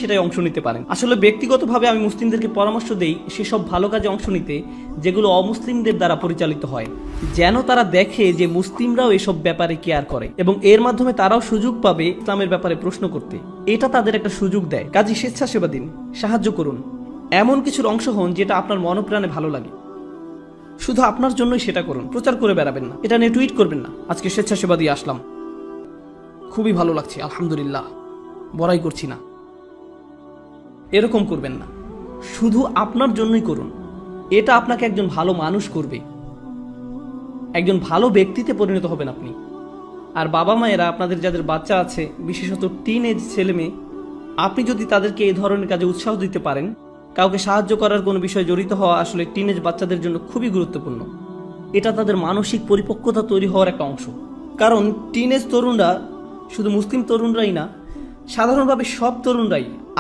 সেটাই অংশ নিতে পারেন। আসলে ব্যক্তিগতভাবে আমি মুসলিমদেরকে পরামর্শ দেই সেসব ভালো কাজে অংশ নিতে যেগুলো অমুসলিমদের দ্বারা পরিচালিত হয়, যেন তারা দেখে যে মুসলিমরাও এসব ব্যাপারে কেয়ার করে এবং এর মাধ্যমে তারাও সুযোগ পাবে ইসলামের ব্যাপারে প্রশ্ন করতে। এটা তাদের একটা সুযোগ দেয়। কাজী স্বেচ্ছাসেবা দিন, সাহায্য করুন, এমন কিছুর অংশ হন যেটা আপনার মনপ্রাণে ভালো লাগে। শুধু আপনার জন্যই সেটা করুন, প্রচার করে বেড়াবেন না, এটা নিয়ে টুইট করবেন না আজকে স্বেচ্ছাসেবা দিয়ে আসলাম, খুবই ভালো লাগছে আলহামদুলিল্লাহ, বড়াই করছি না, এরকম করবেন না। শুধু আপনার জন্যই করুন। এটা আপনাকে একজন ভালো মানুষ করবে, একজন ভালো ব্যক্তিতে পরিণত হবেন আপনি। আর বাবা মায়েরা আপনাদের যাদের বাচ্চা আছে, বিশেষত টিন এজ ছেলে মেয়ে, আপনি যদি তাদেরকে এই ধরনের কাজে উৎসাহ দিতে পারেন, কাউকে সাহায্য করার কোনো বিষয়ে জড়িত হওয়া আসলে টিনেজ বাচ্চাদের জন্য খুবই গুরুত্বপূর্ণ। এটা তাদের মানসিক পরিপক্কতা তৈরি হওয়ার একটা অংশ। কারণ টিনেজ তরুণরা শুধু মুসলিম তরুণরাই না, সাধারণভাবে সব তরুণরাই